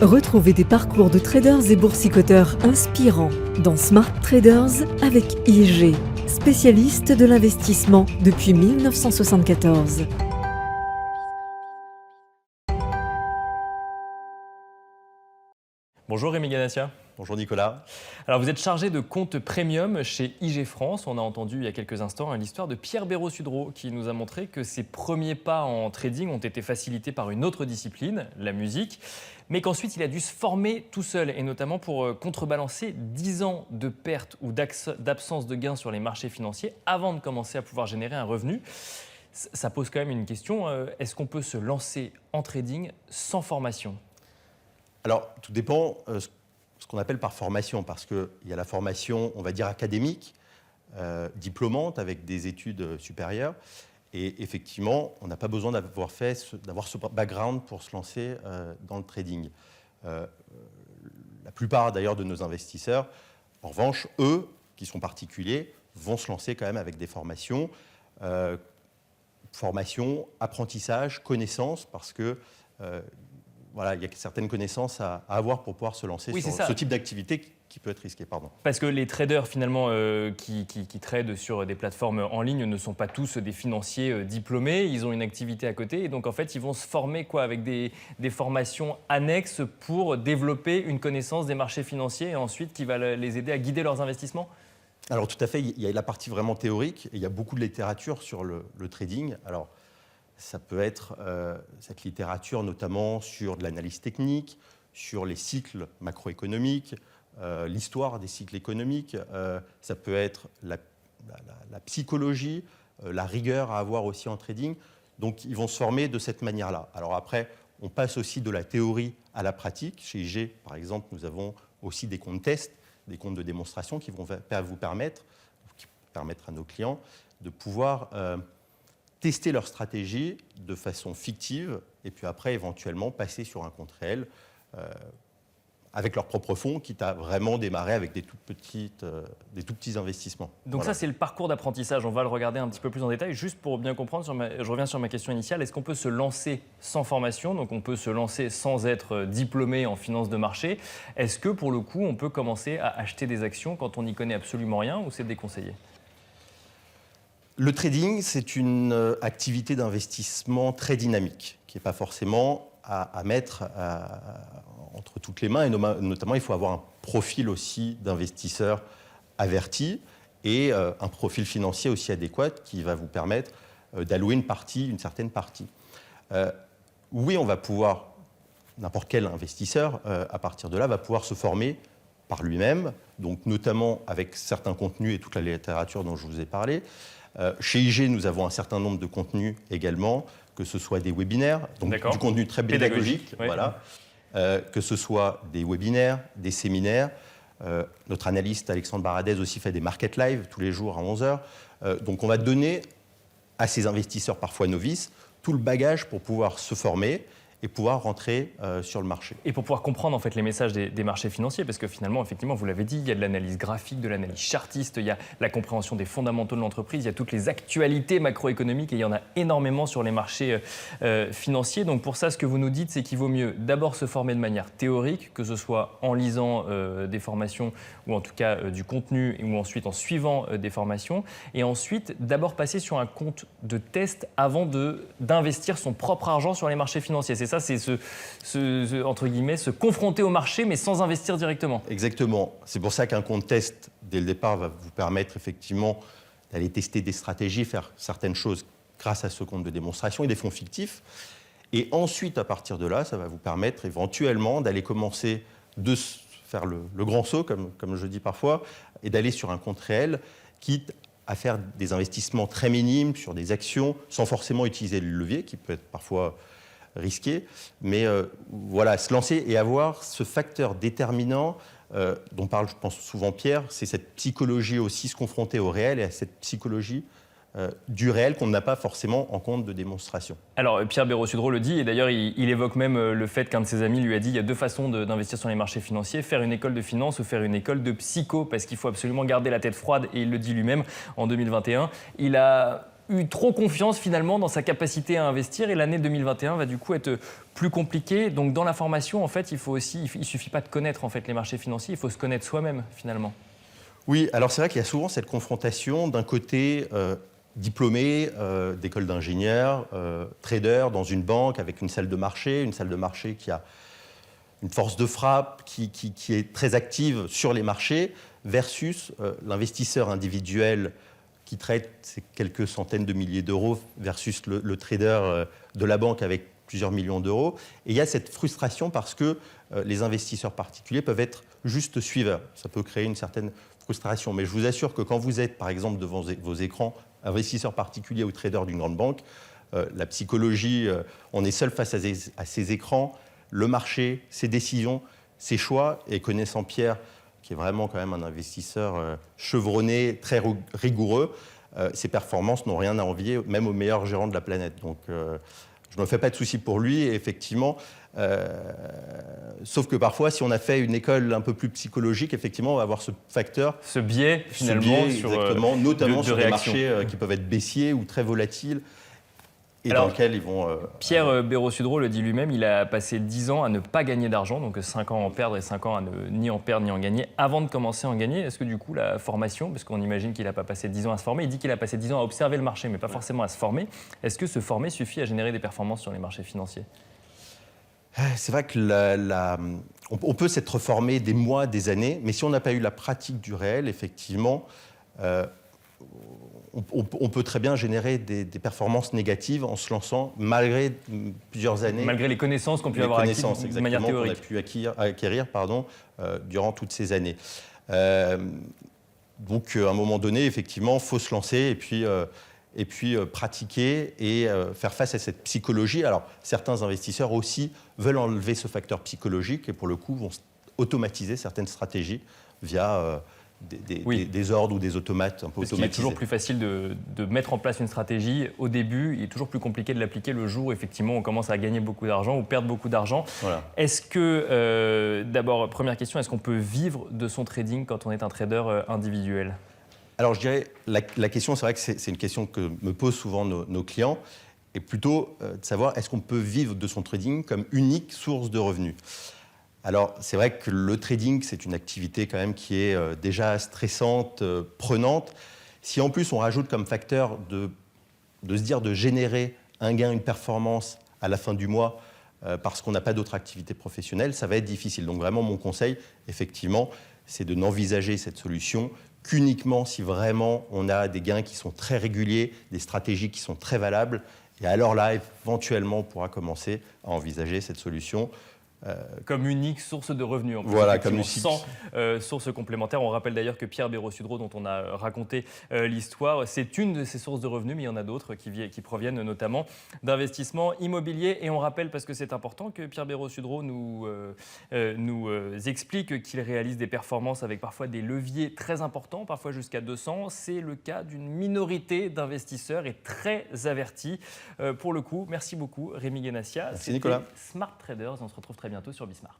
Retrouvez des parcours de traders et boursicoteurs inspirants dans Smart Traders avec IG, spécialiste de l'investissement depuis 1974. Bonjour Rémi Ganassia. Bonjour Nicolas. Alors vous êtes chargé de compte premium chez IG France. On a entendu il y a quelques instants l'histoire de Pierre Béraud-Sudreau qui nous a montré que ses premiers pas en trading ont été facilités par une autre discipline, la musique, mais qu'ensuite il a dû se former tout seul et notamment pour contrebalancer 10 ans de pertes ou d'absence de gains sur les marchés financiers avant de commencer à pouvoir générer un revenu. Ça pose quand même une question, est-ce qu'on peut se lancer en trading sans formation ? Alors, tout dépend ce qu'on appelle par formation, parce qu'il y a la formation, on va dire, académique, diplômante, avec des études supérieures. Et effectivement, on n'a pas besoin d'avoir ce background pour se lancer dans le trading. La plupart, d'ailleurs, de nos investisseurs, en revanche, eux, qui sont particuliers, vont se lancer quand même avec des formations. Formation, apprentissage, connaissances, parce que... voilà, il y a certaines connaissances à avoir pour pouvoir se lancer sur ce type d'activité qui peut être risqué. Parce que les traders finalement qui tradent sur des plateformes en ligne ne sont pas tous des financiers diplômés, ils ont une activité à côté et donc en fait ils vont se former avec des formations annexes pour développer une connaissance des marchés financiers et ensuite qui va les aider à guider leurs investissements. Alors tout à fait, il y a la partie vraiment théorique et il y a beaucoup de littérature sur le trading. Alors, ça peut être cette littérature notamment sur de l'analyse technique, sur les cycles macroéconomiques, l'histoire des cycles économiques. Ça peut être la psychologie, la rigueur à avoir aussi en trading. Donc, ils vont se former de cette manière-là. Alors après, on passe aussi de la théorie à la pratique. Chez IG, par exemple, nous avons aussi des comptes tests, des comptes de démonstration qui vont vous permettre à nos clients de pouvoir... tester leur stratégie de façon fictive et puis après, éventuellement, passer sur un compte réel avec leur propre fonds, quitte à vraiment démarrer avec des tout petits investissements. Donc voilà. Ça, c'est le parcours d'apprentissage. On va le regarder un petit peu plus en détail. Juste pour bien comprendre, je reviens sur ma question initiale. Est-ce qu'on peut se lancer sans formation ? Donc on peut se lancer sans être diplômé en finance de marché. Est-ce que, pour le coup, on peut commencer à acheter des actions quand on n'y connaît absolument rien ou c'est déconseillé ? Le trading, c'est une activité d'investissement très dynamique, qui n'est pas forcément à mettre entre toutes les mains. Et notamment, il faut avoir un profil aussi d'investisseur averti et un profil financier aussi adéquat qui va vous permettre d'allouer une certaine partie. Oui, on va pouvoir, n'importe quel investisseur, à partir de là, va pouvoir se former par lui-même, donc notamment avec certains contenus et toute la littérature dont je vous ai parlé. Chez IG, nous avons un certain nombre de contenus également, que ce soit des webinaires, donc du contenu très pédagogique, oui. voilà, que ce soit des webinaires, des séminaires. Notre analyste Alexandre Baradez aussi fait des market live tous les jours à 11h. Donc on va donner à ces investisseurs parfois novices tout le bagage pour pouvoir se former et pouvoir rentrer sur le marché. Et pour pouvoir comprendre en fait les messages des marchés financiers, parce que finalement, effectivement, vous l'avez dit, il y a de l'analyse graphique, de l'analyse chartiste, il y a la compréhension des fondamentaux de l'entreprise, il y a toutes les actualités macroéconomiques et il y en a énormément sur les marchés financiers. Donc pour ça, ce que vous nous dites, c'est qu'il vaut mieux d'abord se former de manière théorique, que ce soit en lisant des formations ou en tout cas du contenu ou ensuite en suivant des formations, et ensuite d'abord passer sur un compte de test avant d'investir son propre argent sur les marchés financiers. C'est ça, c'est entre guillemets, se confronter au marché, mais sans investir directement. Exactement. C'est pour ça qu'un compte test, dès le départ, va vous permettre effectivement d'aller tester des stratégies, faire certaines choses grâce à ce compte de démonstration et des fonds fictifs. Et ensuite, à partir de là, ça va vous permettre éventuellement d'aller commencer de faire le grand saut, comme je dis parfois, et d'aller sur un compte réel, quitte à faire des investissements très minimes sur des actions, sans forcément utiliser le levier, qui peut être parfois risqué, mais voilà, se lancer et avoir ce facteur déterminant dont parle, je pense, souvent Pierre, c'est cette psychologie aussi, se confronter au réel et à cette psychologie du réel qu'on n'a pas forcément en compte de démonstration. Alors Pierre Béraud-Sudreau le dit, et d'ailleurs il évoque même le fait qu'un de ses amis lui a dit il y a deux façons d'investir sur les marchés financiers, faire une école de finance ou faire une école de psycho, parce qu'il faut absolument garder la tête froide, et il le dit lui-même en 2021. Il a eu trop confiance finalement dans sa capacité à investir et l'année 2021 va du coup être plus compliquée. Donc dans la formation, en fait, il suffit pas de connaître en fait les marchés financiers, il faut se connaître soi-même finalement. Oui, alors c'est vrai qu'il y a souvent cette confrontation d'un côté diplômé d'école d'ingénieur, trader dans une banque avec une salle de marché qui a une force de frappe, qui est très active sur les marchés, versus l'investisseur individuel qui traite ces quelques centaines de milliers d'euros versus le trader de la banque avec plusieurs millions d'euros. Et il y a cette frustration parce que les investisseurs particuliers peuvent être juste suiveurs. Ça peut créer une certaine frustration. Mais je vous assure que quand vous êtes, par exemple, devant vos écrans, investisseur particulier ou trader d'une grande banque, la psychologie, on est seul face à ces écrans, le marché, ses décisions, ses choix, et connaissant Pierre, qui est vraiment quand même un investisseur chevronné, très rigoureux, ses performances n'ont rien à envier, même aux meilleurs gérants de la planète. Donc, je ne me fais pas de soucis pour lui, et effectivement. Sauf que parfois, si on a fait une école un peu plus psychologique, effectivement, on va avoir ce facteur. Ce biais, finalement, exactement, notamment sur des réaction. marchés qui peuvent être baissiers ou très volatiles. Et alors, dans lequel ils vont. Pierre Béraud-Sudreau le dit lui-même, il a passé 10 ans à ne pas gagner d'argent, donc 5 ans à en perdre et 5 ans à ne ni en perdre ni en gagner, avant de commencer à en gagner. Est-ce que du coup, la formation, parce qu'on imagine qu'il n'a pas passé 10 ans à se former, il dit qu'il a passé 10 ans à observer le marché, mais pas forcément à se former. Est-ce que se former suffit à générer des performances sur les marchés financiers ? C'est vrai que on peut s'être formé des mois, des années, mais si on n'a pas eu la pratique du réel, effectivement, on peut très bien générer des performances négatives en se lançant malgré plusieurs années. Malgré les connaissances qu'on peut avoir acquises de manière théorique. Qu'on a pu acquérir durant toutes ces années. Donc, à un moment donné, effectivement, il faut se lancer et puis pratiquer et faire face à cette psychologie. Alors, certains investisseurs aussi veulent enlever ce facteur psychologique et pour le coup vont automatiser certaines stratégies via des ordres ou des automates un peu automatisés. Il est toujours plus facile de mettre en place une stratégie au début, il est toujours plus compliqué de l'appliquer le jour où effectivement on commence à gagner beaucoup d'argent ou perdre beaucoup d'argent. Voilà. Est-ce que, d'abord, première question, est-ce qu'on peut vivre de son trading quand on est un trader individuel ? Alors je dirais, la question, c'est vrai que c'est une question que me posent souvent nos clients, et plutôt de savoir est-ce qu'on peut vivre de son trading comme unique source de revenus. Alors c'est vrai que le trading, c'est une activité quand même qui est déjà stressante, prenante. Si en plus on rajoute comme facteur de se dire de générer un gain, une performance à la fin du mois, parce qu'on n'a pas d'autre activité professionnelle, ça va être difficile. Donc vraiment mon conseil, effectivement, c'est de n'envisager cette solution qu'uniquement si vraiment on a des gains qui sont très réguliers, des stratégies qui sont très valables. Et alors là, éventuellement, on pourra commencer à envisager cette solution. Comme unique source de revenus, en plus, voilà, comme sans source complémentaire. On rappelle d'ailleurs que Pierre Béraud-Sudreau, dont on a raconté l'histoire, c'est une de ses sources de revenus, mais il y en a d'autres qui proviennent notamment d'investissements immobiliers. Et on rappelle, parce que c'est important, que Pierre Béraud-Sudreau nous explique qu'il réalise des performances avec parfois des leviers très importants, parfois jusqu'à 200. C'est le cas d'une minorité d'investisseurs et très avertis. Pour le coup, merci beaucoup Rémi Guénassia. Merci Nicolas. Smart Traders, on se retrouve très bientôt sur Bismart.